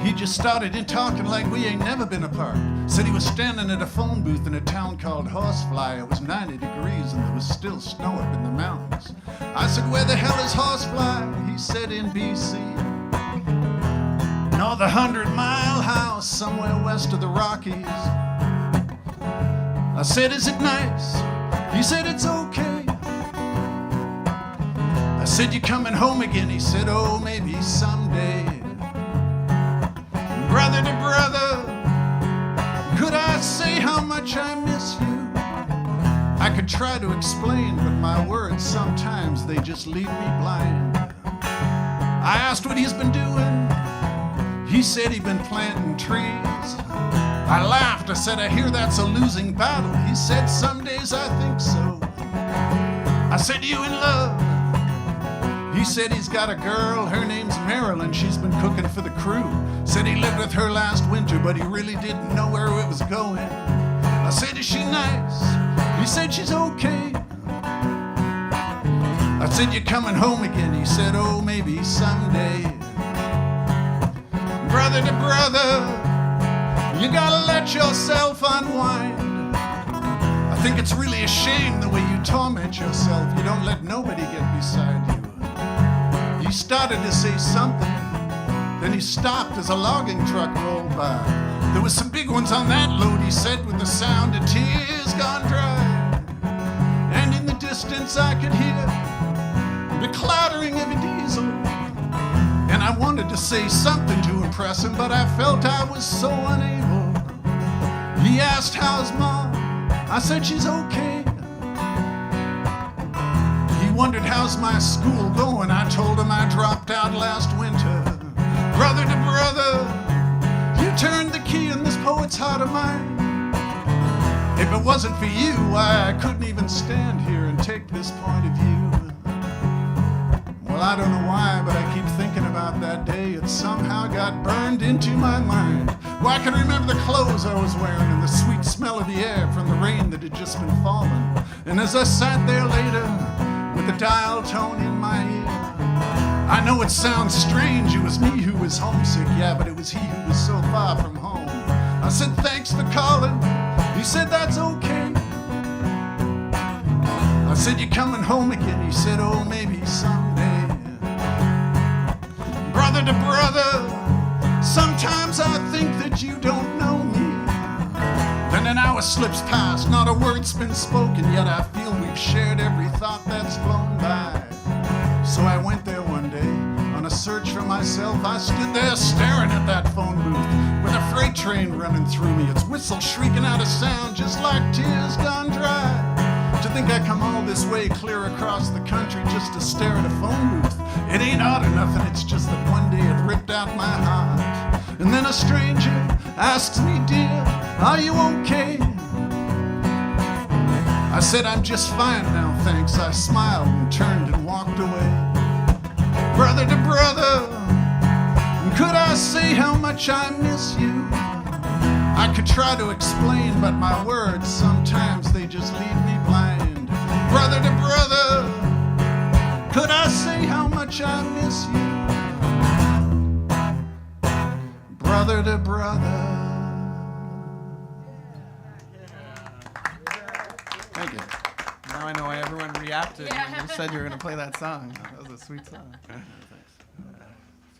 Speaker 4: He just started in talking like we ain't never been apart. Said he was standing at a phone booth in a town called Horsefly. It was 90 degrees and there was still snow up in the mountains. I said, where the hell is Horsefly? He said, in BC. No, the 100-mile house somewhere west of the Rockies. I said, is it nice? He said, it's okay. I said, you coming home again? He said, oh, maybe someday. Brother to brother, could I say how much I miss you? I could try to explain, but my words sometimes they just leave me blind. I asked what he's been doing. He said he'd been planting trees. I laughed. I said, I hear that's a losing battle. He said, some days I think so. I said, you in love? He said he's got a girl, her name's Marilyn, she's been cooking for the crew. Said he lived with her last winter, but he really didn't know where it was going. I said, is she nice? He said, she's okay. I said, you coming home again? He said, oh, maybe someday. Brother to brother, you gotta let yourself unwind. I think it's really a shame the way you torment yourself. You don't let nobody get beside you. He started to say something, then he stopped as a logging truck rolled by. There was some big ones on that load, he said, with the sound of tears gone dry. And in the distance I could hear the clattering of a diesel. And I wanted to say something to impress him, but I felt I was so unable. He asked, how's Mom? I said, she's okay. Wondered how's my school going. I told him I dropped out last winter. Brother to brother, you turned the key in this poet's heart of mine. If it wasn't for you, why I couldn't even stand here and take this point of view. Well, I don't know why, but I keep thinking about that day. It somehow got burned into my mind. Well, I can remember the clothes I was wearing and the sweet smell of the air from the rain that had just been falling. And as I sat there later, with the dial tone in my ear, I know it sounds strange, it was me who was homesick, yeah, but it was he who was so far from home. I said, thanks for calling. He said, that's okay. I said, you coming home again? He said, oh, maybe someday. Brother to brother, sometimes I think that you don't know me. Then an hour slips past, not a word's been spoken, yet I feel we've shared every thought that's flown by. So I went there one day on a search for myself. I stood there staring at that phone booth with a freight train running through me, its whistle shrieking out a sound just like tears gone dry. To think I come all this way clear across the country just to stare at a phone booth, it ain't odd enough, and it's just that one day it ripped out my heart. And then a stranger asks me, dear, are you okay? I said, I'm just fine now, thanks. I smiled and turned and walked away. Brother to brother, could I say how much I miss you? I could try to explain, but my words, sometimes they just leave me blind. Brother to brother, could I say how much I miss you? Brother to brother.
Speaker 3: Thank you. Now I know why everyone reacted when you said you were going to play that song. That was a sweet song. I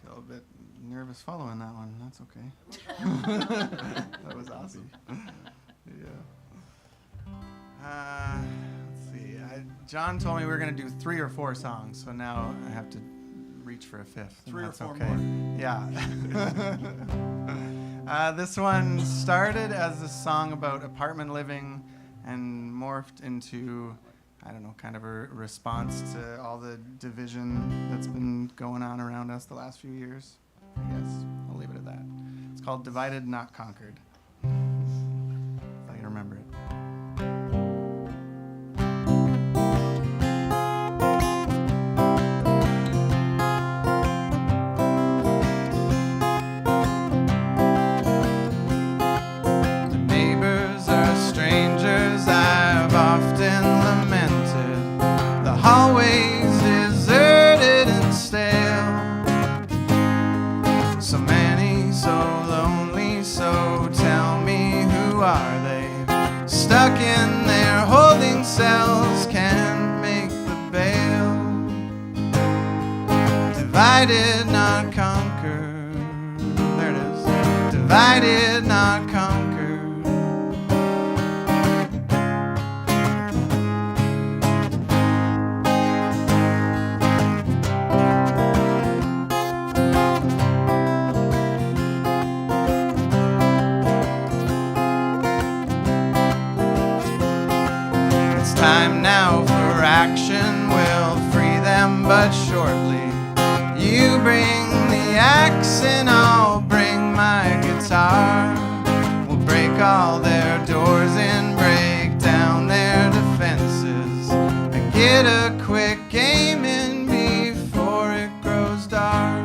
Speaker 3: feel a bit nervous following that one. That's okay. That was awesome. Yeah. Let's see. John told me we were going to do 3 or 4 songs, so now I have to reach for a 5th.
Speaker 4: 3 or 4
Speaker 3: okay.
Speaker 4: more.
Speaker 3: Yeah. This one started as a song about apartment living and morphed into, I don't know, kind of a response to all the division that's been going on around us the last few years. I guess I'll leave it at that. It's called Divided, Not Conquered. If I can remember it.
Speaker 6: Always deserted and stale. So many, so lonely, so tell me, who are they? Stuck in their holding cells, can't make the bail. Divided, not conquered. There it is. Divided, not conquered. Time now for action, we'll free them but shortly. You bring the axe and I'll bring my guitar. We'll break all their doors and break down their defenses and get a quick game in before it grows dark.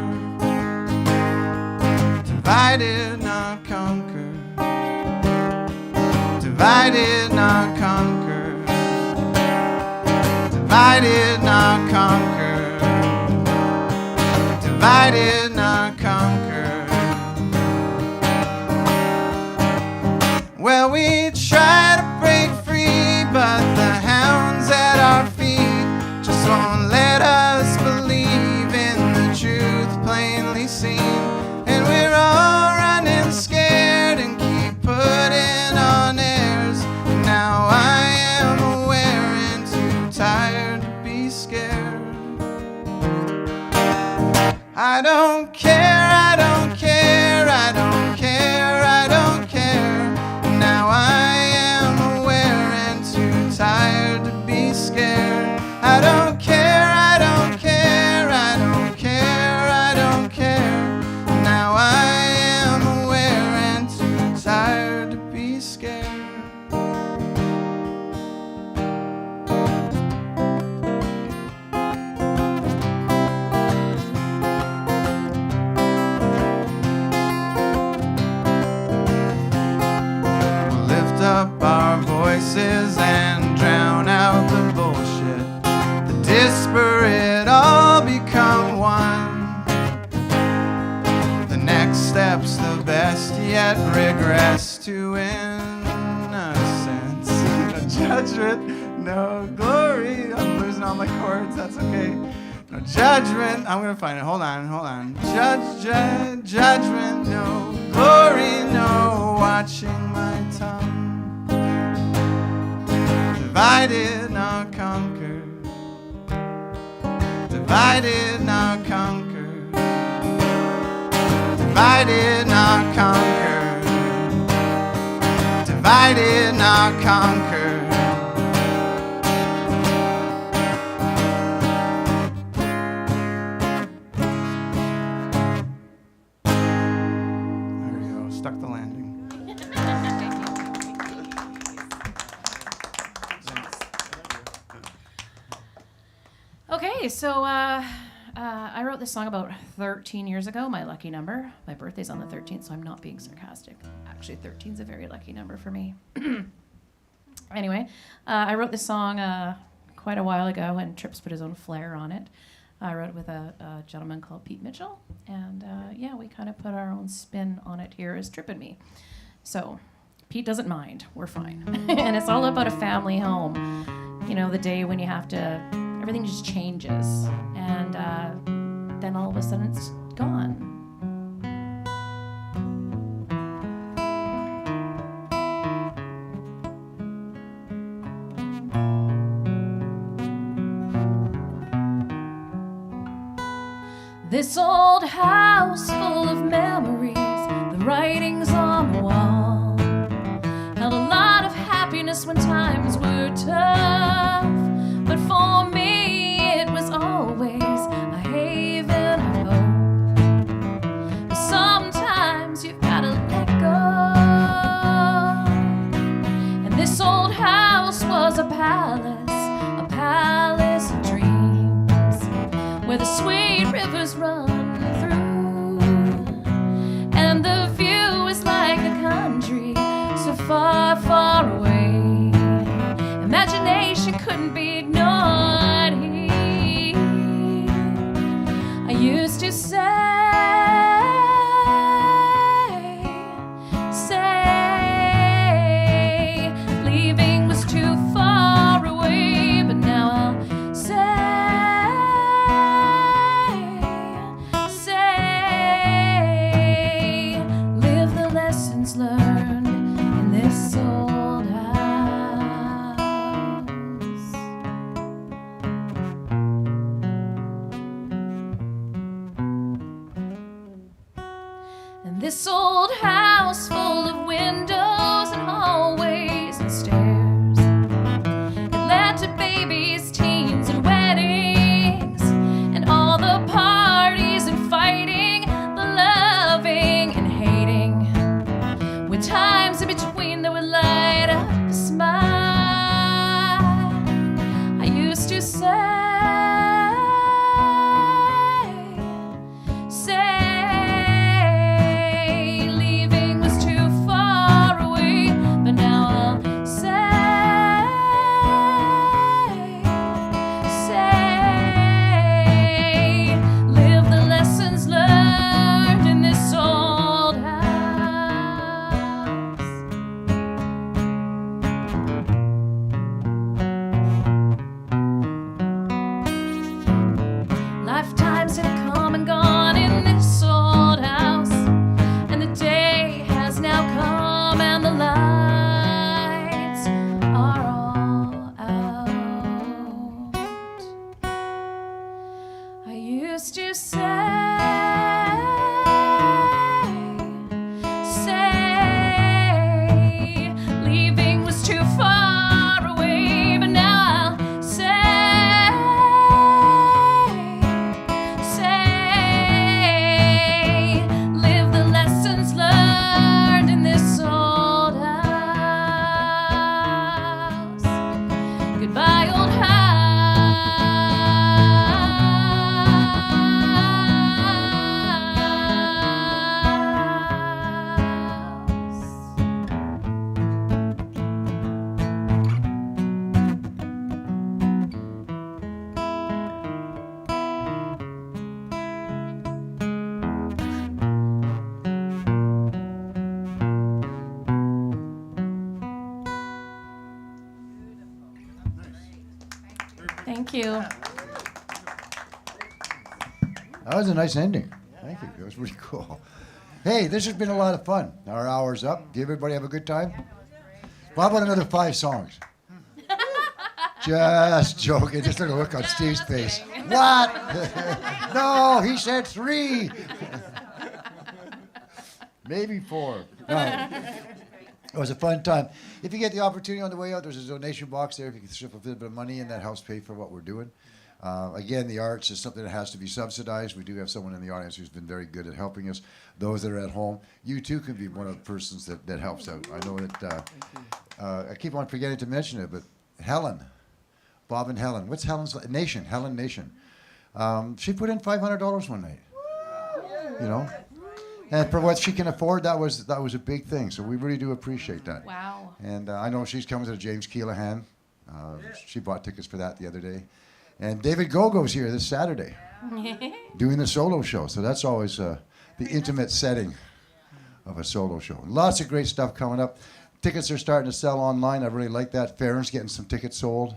Speaker 6: Divided, not conquered. Divided, not conquered. Divided, not conquered. Divided, not conquered. Well, we try to break free, but the hounds at our feet just won't let us believe in the truth plainly seen. And we're all running scared and keep putting on airs. Now I am aware and too tired to be scared. I don't care, I don't care, I don't care, I don't care. Now I am aware and too tired to be scared. I don't care, I don't care, I don't care, I don't care. Now I am aware and too tired to be scared. Lift up our voices and drown out the bullshit. The disparate all become one.
Speaker 3: that regress to innocence. No judgment, no glory. I'm losing all my chords, that's okay. No judgment, I'm gonna find it. Hold on. Judgment, no glory, no watching my tongue. Divided, not conquered. Divided, not conquered. Divided, not conquered. Divided, not conquered. There you go, stuck the landing.
Speaker 2: Okay, so I wrote this song about 13 years ago, my lucky number. My birthday's on the 13th, so I'm not being sarcastic. Actually, 13's a very lucky number for me. Anyway, I wrote this song quite a while ago, and Trips put his own flair on it. I wrote it with a gentleman called Pete Mitchell, and yeah, we kind of put our own spin on it here as Trip and me. So Pete doesn't mind, we're fine. And it's all about a family home. You know, the day when you have to, everything just changes, and then all of a sudden it's gone. This old house full of memories, the writings on the wall, held a lot of happiness when times were tough. But for me, it was always a haven of hope. But sometimes you've gotta let go. And this old house was a palace of dreams, where the sweet rivers run through, and the view is like a country so far, far away. Imagination couldn't be ignored here. I used to say, leaving was too far away, but now I'll live the lessons learned in this old house. And this old house full of windows and hallways and stairs, it led to babies, teens, and weddings, and all the parties and fighting, the loving and hating, with times in between that would light up a smile. I used to say, leaving was too far away, but now I'll live the lessons learned in this old house. Lifetimes have come and gone in this old house, and the day has now come and the lights are all out. I used to say, leaving was too far Thank you.
Speaker 1: That was a nice ending. Thank you. That was really cool. Hey, this has been a lot of fun. Our hour's up. Did everybody have a good time? Well, how about another 5 songs? Just joking. Just look at the look on Steve's face. What? No, he said 3. Maybe 4. No. It was a fun time. If you get the opportunity on the way out, there's a donation box there. If you can slip a little bit of money in, that helps pay for what we're doing. Again, the arts is something that has to be subsidized. We do have someone in the audience who's been very good at helping us. Those that are at home, you too can be one of the persons that helps out. I know that I keep on forgetting to mention it, but Helen, Bob and Helen. What's Helen's Nation? Helen Nation. She put in $500 one night. You know, and for what she can afford, that was a big thing. So we really do appreciate that.
Speaker 2: Wow.
Speaker 1: And I know she's coming to the James Keelahan. She bought tickets for that the other day. And David Gogo's here this Saturday doing the solo show. So that's always the intimate setting of a solo show. Lots of great stuff coming up. Tickets are starting to sell online. I really like that. Farron's getting some tickets sold.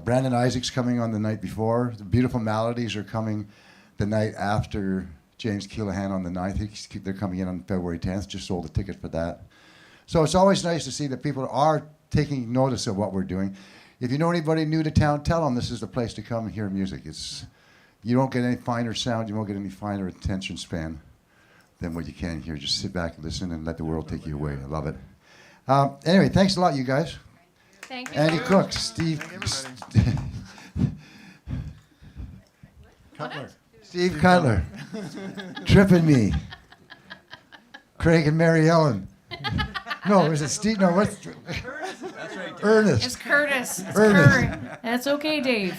Speaker 1: Brandon Isaac's coming on the night before. The Beautiful Maladies are coming the night after James Keelahan on the 9th. They're coming in on February 10th. Just sold a ticket for that. So it's always nice to see that people are taking notice of what we're doing. If you know anybody new to town, tell them this is the place to come and hear music. You don't get any finer sound, you won't get any finer attention span than what you can here. Just sit back and listen and let the world take you away. I love it. Anyway, thanks a lot, you guys.
Speaker 2: Thank you.
Speaker 1: Andy Cooke, Steve
Speaker 4: Cutler.
Speaker 1: Steve Cutler, Tripping Me, Craig and Mary Ellen. No, is it Steve? No, what's Ernest?
Speaker 2: It's Curtis. It's
Speaker 1: Ernest.
Speaker 2: Kurt. That's okay, Dave.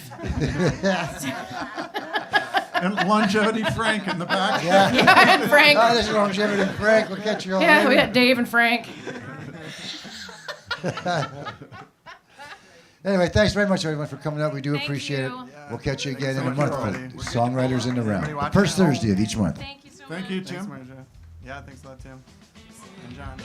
Speaker 4: And Longevity Frank in the back.
Speaker 1: Yeah.
Speaker 2: Yeah, and Frank.
Speaker 1: Oh, this is Longevity Frank. We'll catch you all
Speaker 2: Yeah,
Speaker 1: later.
Speaker 2: we got Dave and Frank.
Speaker 1: Anyway, thanks very much, everyone, for coming out. We do
Speaker 2: Thank
Speaker 1: appreciate
Speaker 2: you.
Speaker 1: it. We'll catch you again
Speaker 4: so
Speaker 1: in a
Speaker 4: much,
Speaker 1: month
Speaker 4: everybody.
Speaker 1: for Songwriters in the Round.
Speaker 6: Everybody
Speaker 1: The
Speaker 6: watching
Speaker 1: first
Speaker 6: at home?
Speaker 1: Thursday of each month.
Speaker 2: Thank you so much.
Speaker 4: Thank you,
Speaker 6: Thanks,
Speaker 4: Tim.
Speaker 6: Marja. Yeah, thanks a lot, Tim. And John.